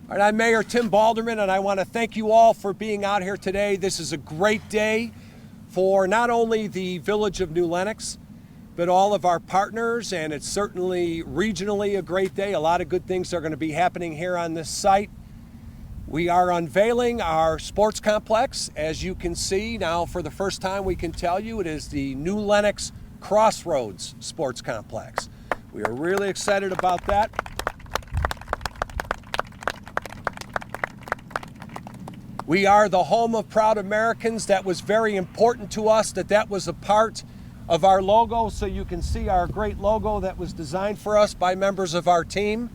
All right, I'm Mayor Tim Baldermann, and I want to thank you all for being out here today. This is a great day for not only the Village of New Lenox, but all of our partners, and it's certainly regionally a great day. A lot of good things are going to be happening here on this site. We are unveiling our sports complex. As you can see now, for the first time, we can tell you it is the New Lenox Crossroads Sports Complex. We are really excited about that. We are the home of proud Americans. That was very important to us, that was a part of our logo. So you can see our great logo that was designed for us by members of our team.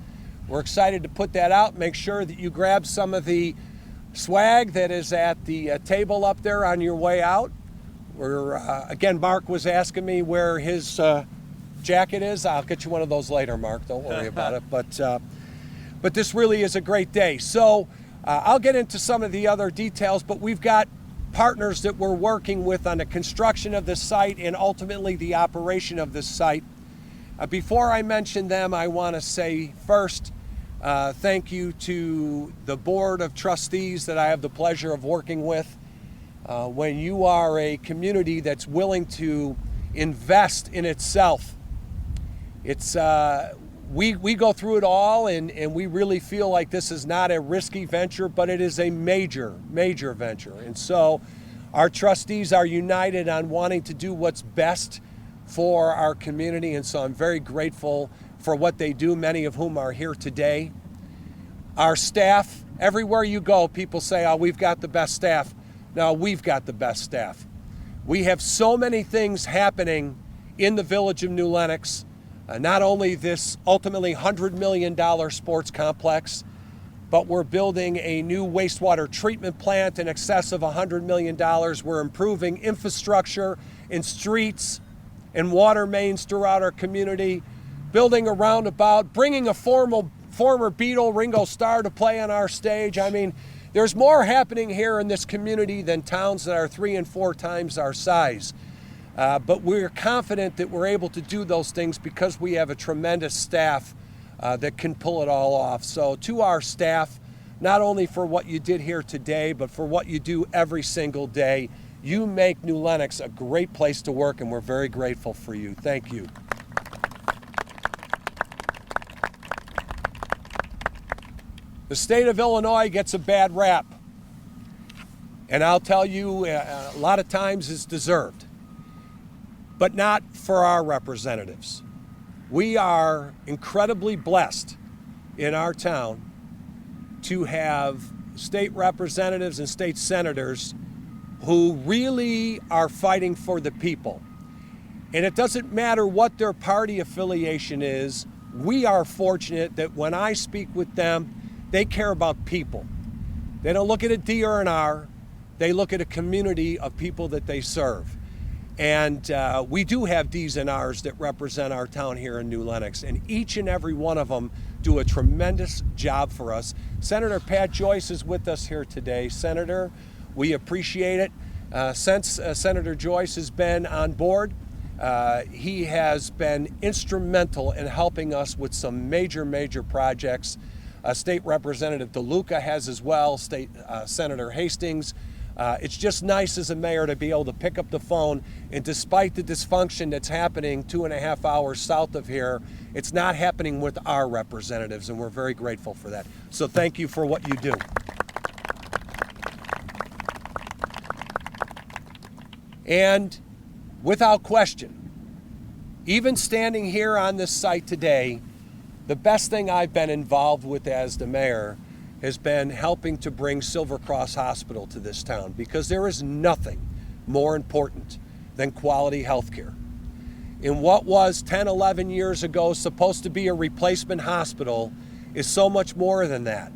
We're excited to put that out. Make sure that you grab some of the swag that is at the table up there on your way out. Again, Mark was asking me where his jacket is. I'll get you one of those later, Mark. Don't worry about it. But this really is a great day. So I'll get into some of the other details, but we've got partners that we're working with on the construction of this site and ultimately the operation of this site. Before I mention them, I want to say first, thank you to the Board of Trustees that I have the pleasure of working with. When you are a community that's willing to invest in itself, we go through it all, and we really feel like this is not a risky venture, but it is a major, major venture. And so our trustees are united on wanting to do what's best for our community, and so I'm very grateful for what they do, many of whom are here today. Our staff, everywhere you go, people say, oh, we've got the best staff. No, we've got the best staff. We have so many things happening in the Village of New Lenox. Not only this ultimately $100 million sports complex, but we're building a new wastewater treatment plant in excess of $100 million. We're improving infrastructure in streets and water mains throughout our community, building a roundabout, bringing a former Beatle, Ringo Starr, to play on our stage. I mean, there's more happening here in this community than towns that are 3 and 4 times our size. But we're confident that we're able to do those things because we have a tremendous staff that can pull it all off. So to our staff, not only for what you did here today, but for what you do every single day, you make New Lenox a great place to work, and we're very grateful for you. Thank you. The state of Illinois gets a bad rap, and I'll tell you, a lot of times it's deserved. But not for our representatives. We are incredibly blessed in our town to have state representatives and state senators who really are fighting for the people. And it doesn't matter what their party affiliation is, we are fortunate that when I speak with them, they care about people. They don't look at a D or an R, they look at a community of people that they serve. And we do have D's and R's that represent our town here in New Lenox, and each and every one of them do a tremendous job for us. Senator Pat Joyce is with us here today. Senator, we appreciate it. Since Senator Joyce has been on board, he has been instrumental in helping us with some major, major projects. State Representative DeLuca has as well, State Senator Hastings. It's just nice as a mayor to be able to pick up the phone, and despite the dysfunction that's happening 2.5 hours south of here, it's not happening with our representatives, and we're very grateful for that. So thank you for what you do. And without question, even standing here on this site today, the best thing I've been involved with as the mayor has been helping to bring Silver Cross Hospital to this town, because there is nothing more important than quality health care. In what was 10, 11 years ago supposed to be a replacement hospital is so much more than that.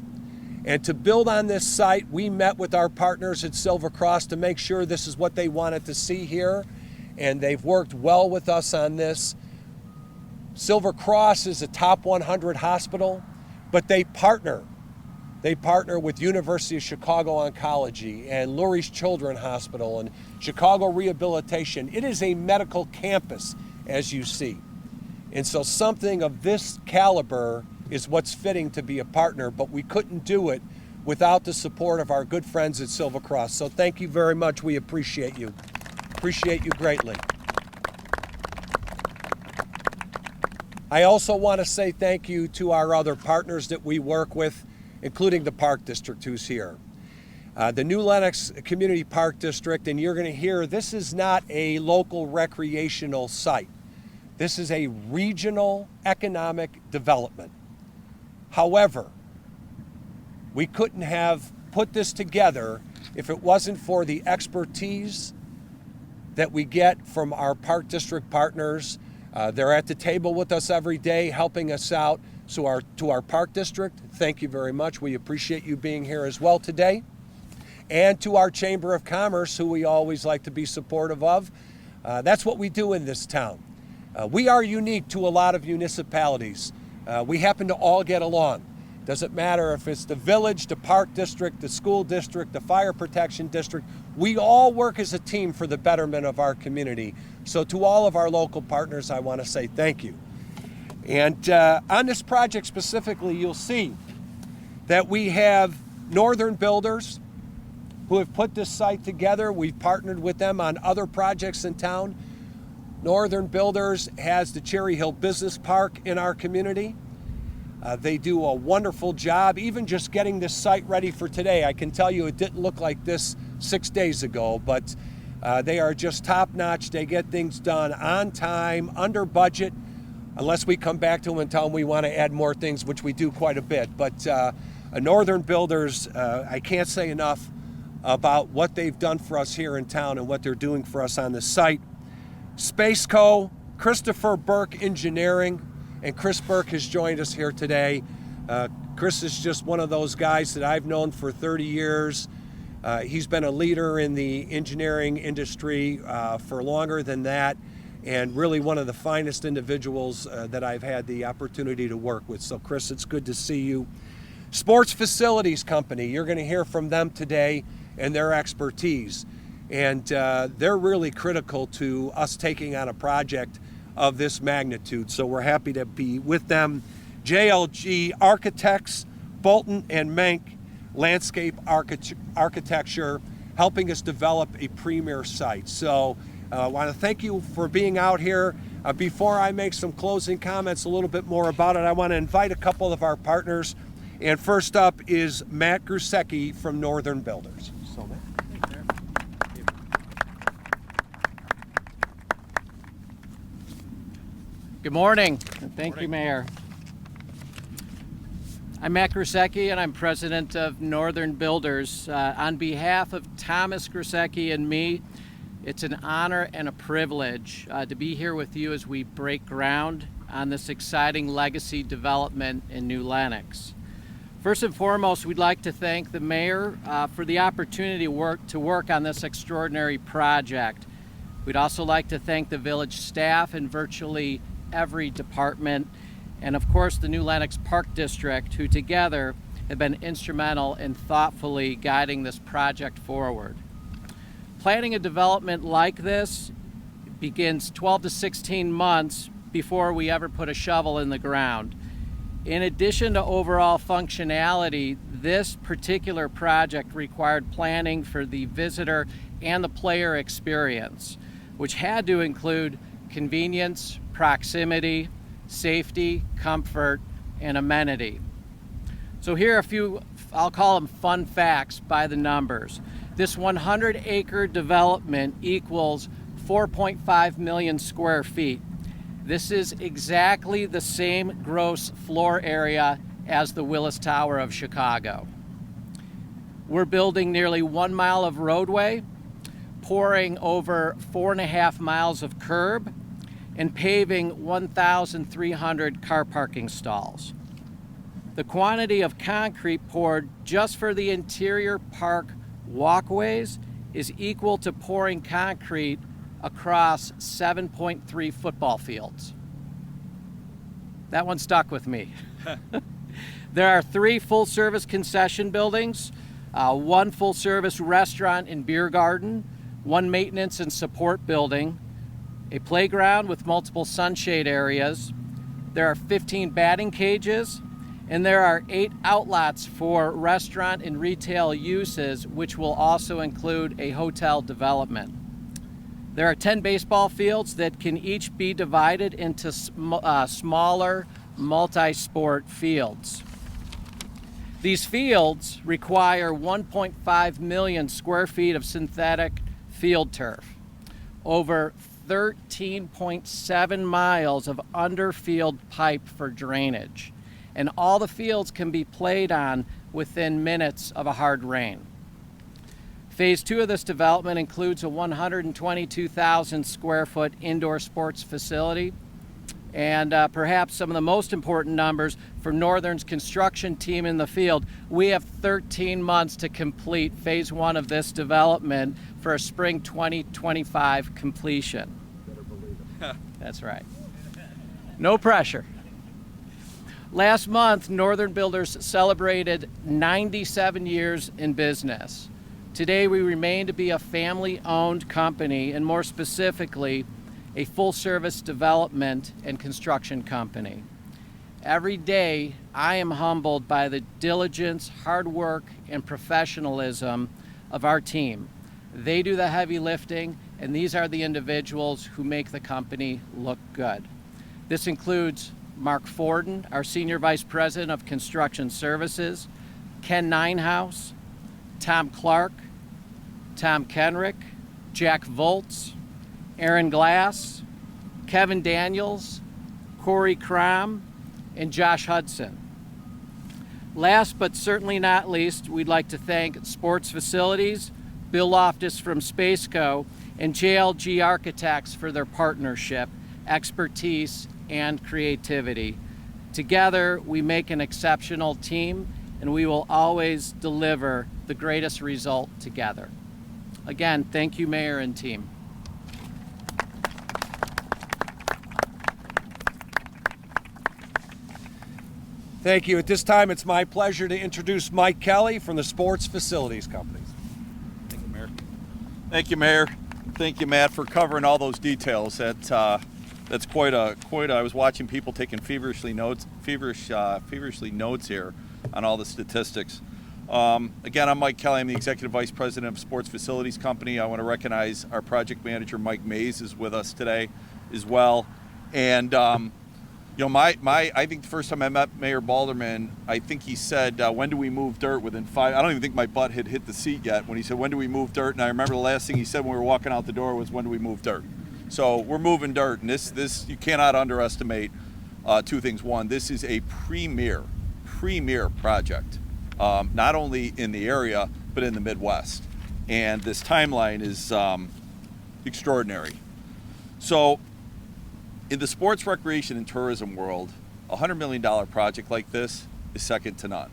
And to build on this site, we met with our partners at Silver Cross to make sure this is what they wanted to see here, and they've worked well with us on this. Silver Cross is a top 100 hospital, but they partner with University of Chicago Oncology and Lurie's Children's Hospital and Chicago Rehabilitation. It is a medical campus, as you see. And so something of this caliber is what's fitting to be a partner, but we couldn't do it without the support of our good friends at Silver Cross. So thank you very much. We appreciate you. Appreciate you greatly. I also want to say thank you to our other partners that we work with, including the Park District who's here. The New Lenox Community Park District, and you're going to hear this is not a local recreational site. This is a regional economic development. However, we couldn't have put this together if it wasn't for the expertise that we get from our Park District partners. They're at the table with us every day, helping us out. So to our Park District, thank you very much. We appreciate you being here as well today. And to our Chamber of Commerce, who we always like to be supportive of. That's what we do in this town. We are unique to a lot of municipalities. We happen to all get along. Doesn't matter if it's the village, the park district, the school district, the fire protection district. We all work as a team for the betterment of our community. So to all of our local partners, I want to say thank you. And on this project specifically, you'll see that we have Northern Builders who have put this site together. We've partnered with them on other projects in town. Northern Builders has the Cherry Hill Business Park in our community. They do a wonderful job, even just getting this site ready for today. I can tell you it didn't look like this 6 days ago, but they are just top-notch. They get things done on time, under budget, unless we come back to them and tell them we want to add more things, which we do quite a bit. But Northern Builders, I can't say enough about what they've done for us here in town and what they're doing for us on this site. Space Co., Christopher Burke Engineering, and Chris Burke has joined us here today. Chris is just one of those guys that I've known for 30 years. He's been a leader in the engineering industry for longer than that, and really one of the finest individuals that I've had the opportunity to work with. So Chris, it's good to see you. Sports Facilities Company, you're going to hear from them today and their expertise. And they're really critical to us taking on a project of this magnitude. So we're happy to be with them. JLG Architects, Bolton and Menk Landscape Architecture, helping us develop a premier site. So I want to thank you for being out here. Before I make some closing comments a little bit more about it, I want to invite a couple of our partners. And first up is Matt Grusecki from Northern Builders. So Matt. Good morning, and thank you, Mayor. I'm Matt Grusecki, and I'm president of Northern Builders. On behalf of Thomas Grusecki and me, it's an honor and a privilege to be here with you as we break ground on this exciting legacy development in New Lenox. First and foremost, we'd like to thank the mayor for the opportunity to work on this extraordinary project. We'd also like to thank the village staff and virtually every department, and of course the New Lenox Park District, who together have been instrumental in thoughtfully guiding this project forward. Planning a development like this begins 12 to 16 months before we ever put a shovel in the ground. In addition to overall functionality, this particular project required planning for the visitor and the player experience, which had to include convenience, proximity, safety, comfort, and amenity. So here are a few, I'll call them fun facts by the numbers. This 100-acre development equals 4.5 million square feet. This is exactly the same gross floor area as the Willis Tower of Chicago. We're building nearly 1 mile of roadway, pouring over 4.5 miles of curb, and paving 1,300 car parking stalls. The quantity of concrete poured just for the interior park walkways is equal to pouring concrete across 7.3 football fields. That one stuck with me. There are 3 full-service concession buildings, 1 full-service restaurant and beer garden, 1 maintenance and support building, a playground with multiple sunshade areas. There are 15 batting cages, And there are 8 outlots for restaurant and retail uses, which will also include a hotel development. There are 10 baseball fields that can each be divided into smaller multi-sport fields. These fields require 1.5 million square feet of synthetic field turf, over 13.7 miles of underfield pipe for drainage, and all the fields can be played on within minutes of a hard rain. Phase 2 of this development includes a 122,000 square foot indoor sports facility. And perhaps some of the most important numbers for Northern's construction team in the field, we have 13 months to complete phase 1 of this development for a spring 2025 completion. Better believe it. That's right. No pressure. Last month, Northern Builders celebrated 97 years in business. Today, we remain to be a family-owned company, and more specifically, a full-service development and construction company. Every day, I am humbled by the diligence, hard work, and professionalism of our team. They do the heavy lifting, and these are the individuals who make the company look good. This includes Mark Forden, our Senior Vice President of Construction Services, Ken Ninehouse, Tom Clark, Tom Kenrick, Jack Voltz, Aaron Glass, Kevin Daniels, Corey Crom, and Josh Hudson. Last but certainly not least, we'd like to thank Sports Facilities, Bill Loftus from Spaceco, and JLG Architects for their partnership, expertise, and creativity. Together, we make an exceptional team, and we will always deliver the greatest result together. Again, thank you, Mayor and team. Thank you. At this time, it's my pleasure to introduce Mike Kelly from the Sports Facilities Company. Thank you, Mayor. Thank you, Mayor. Thank you, Matt, for covering all those details. That's quite a. I was watching people taking feverish notes here on all the statistics. Again, I'm Mike Kelly. I'm the Executive Vice President of Sports Facilities Company. I want to recognize our project manager, Mike Mays, is with us today as well. And I think the first time I met Mayor Baldermann, I think he said, when do we move dirt? Within 5, I don't even think my butt had hit the seat yet when he said, when do we move dirt? And I remember the last thing he said when we were walking out the door was, when do we move dirt? So we're moving dirt, and this you cannot underestimate two things. One, this is a premier project, not only in the area, but in the Midwest. And this timeline is extraordinary. So in the sports, recreation, and tourism world, a $100 million project like this is second to none.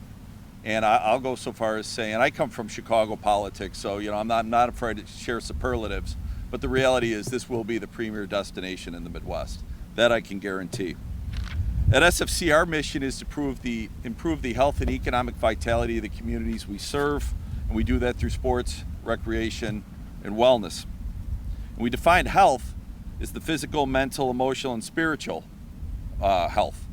And I'll go so far as saying, I come from Chicago politics, so I'm not afraid to share superlatives, but the reality is this will be the premier destination in the Midwest. That I can guarantee. At SFC, our mission is to improve the health and economic vitality of the communities we serve, and we do that through sports, recreation, and wellness. And we define health as the physical, mental, emotional, and spiritual health.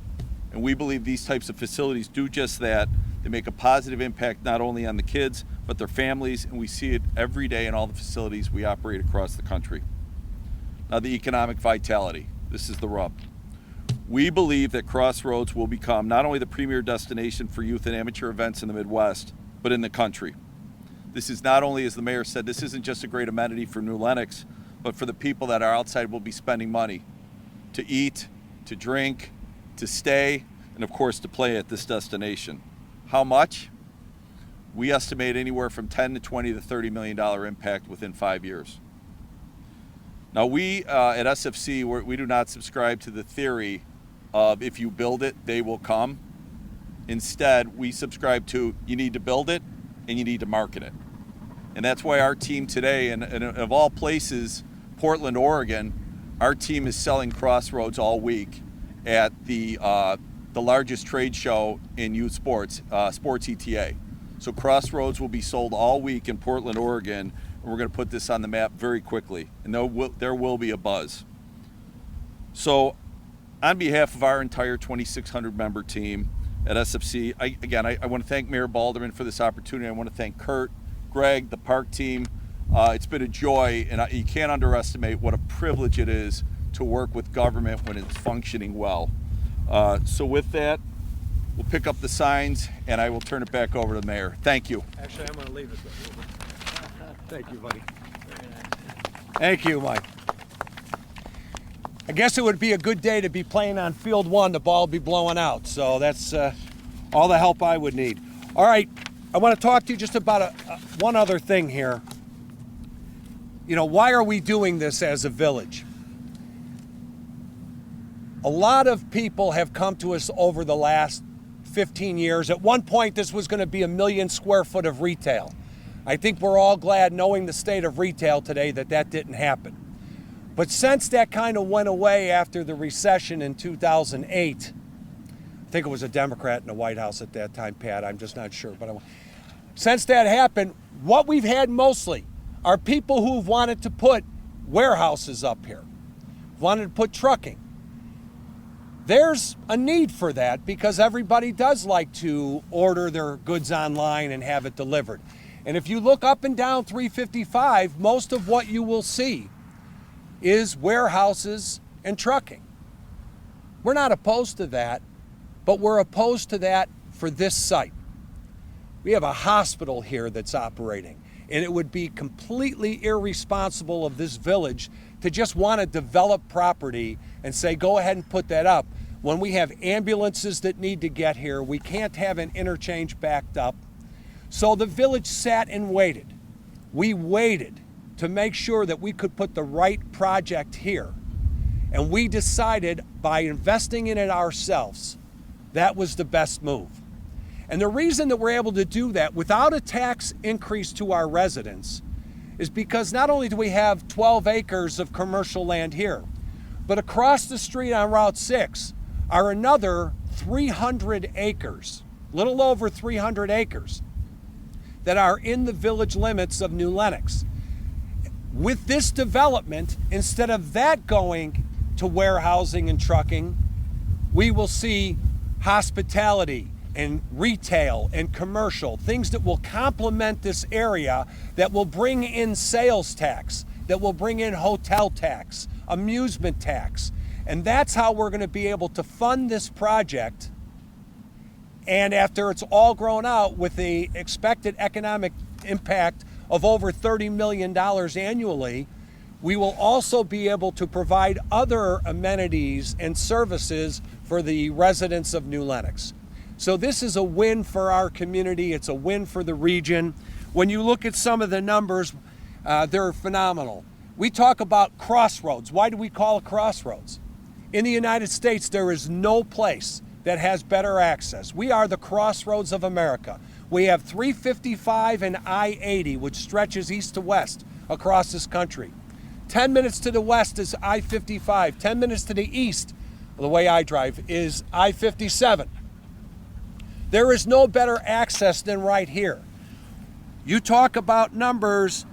And we believe these types of facilities do just that. They make a positive impact not only on the kids, but their families, and we see it every day in all the facilities we operate across the country. Now, the economic vitality. This is the rub. We believe that Crossroads will become not only the premier destination for youth and amateur events in the Midwest, but in the country. This is not only, as the mayor said, this isn't just a great amenity for New Lenox, but for the people that are outside will be spending money to eat, to drink, to stay, and of course to play at this destination. How much? We estimate anywhere from 10 to 20 to $30 million impact within 5 years. Now we at SFC, we do not subscribe to the theory of if you build it, they will come. Instead, we subscribe to you need to build it and you need to market it. And that's why our team today, and of all places, Portland, Oregon, our team is selling Crossroads all week at the largest trade show in youth sports, Sports ETA. So Crossroads will be sold all week in Portland, Oregon, and we're going to put this on the map very quickly, and there will be a buzz. So on behalf of our entire 2,600 member team at SFC. I want to thank Mayor Baldermann for this opportunity. I want to thank Kurt, Greg, the park team. It's been a joy, and you can't underestimate what a privilege it is to work with government when it's functioning well. So with that, we'll pick up the signs, and I will turn it back over to the mayor. Thank you. Actually, I'm going to leave it there. Thank you, buddy. Thank you, Mike. I guess it would be a good day to be playing on field 1. The ball would be blowing out. So that's all the help I would need. All right, I want to talk to you just about one other thing here. You know, why are we doing this as a village? A lot of people have come to us over the last 15 years. At one point, this was going to be 1 million square foot of retail. I think we're all glad, knowing the state of retail today, that that didn't happen. But since that kind of went away after the recession in 2008, I think it was a Democrat in the White House at that time, Pat, I'm just not sure. But since that happened, what we've had mostly are people who've wanted to put warehouses up here, wanted to put trucking. There's a need for that because everybody does like to order their goods online and have it delivered. And if you look up and down 355, most of what you will see is warehouses and trucking. We're not opposed to that, but we're opposed to that for this site. We have a hospital here that's operating, and it would be completely irresponsible of this village to just want to develop property and say, go ahead and put that up. When we have ambulances that need to get here, we can't have an interchange backed up. So the village sat and waited. We waited to make sure that we could put the right project here. And we decided, by investing in it ourselves, that was the best move. And the reason that we're able to do that without a tax increase to our residents is because not only do we have 12 acres of commercial land here, but across the street on Route 6 are another 300 acres, little over 300 acres, that are in the village limits of New Lenox. With this development, instead of that going to warehousing and trucking, we will see hospitality and retail and commercial, things that will complement this area, that will bring in sales tax, that will bring in hotel tax, amusement tax. And that's how we're going to be able to fund this project. And after it's all grown out, with the expected economic impact of over $30 million annually, we will also be able to provide other amenities and services for the residents of New Lenox. So this is a win for our community. It's a win for the region. When you look at some of the numbers, they're phenomenal. We talk about crossroads. Why do we call it crossroads? In the United States, there is no place that has better access. We are the crossroads of America. We have 355 and I-80, which stretches east to west across this country. 10 minutes to the west is I-55. 10 minutes to the east, the way I drive, is I-57. There is no better access than right here. You talk about numbers,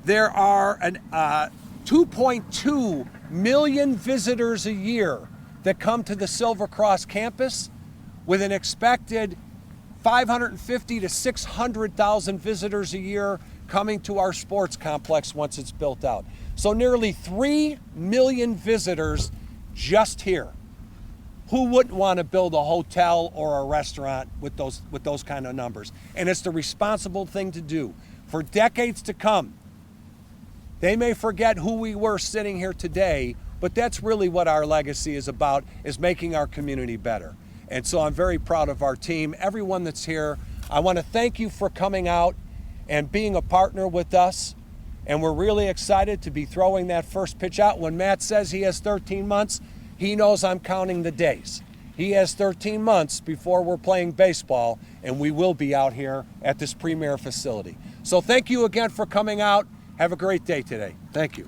there are 2.2 million visitors a year that come to the Silver Cross campus, with an expected 550 to 600,000 visitors a year coming to our sports complex once it's built out. So nearly 3 million visitors just here. Who wouldn't want to build a hotel or a restaurant with those kind of numbers? And it's the responsible thing to do. For decades to come, they may forget who we were sitting here today, but that's really what our legacy is about, is making our community better. And so I'm very proud of our team, everyone that's here. I want to thank you for coming out and being a partner with us. And we're really excited to be throwing that first pitch out. When Matt says he has 13 months, he knows I'm counting the days. He has 13 months before we're playing baseball, and we will be out here at this premier facility. So thank you again for coming out. Have a great day today. Thank you.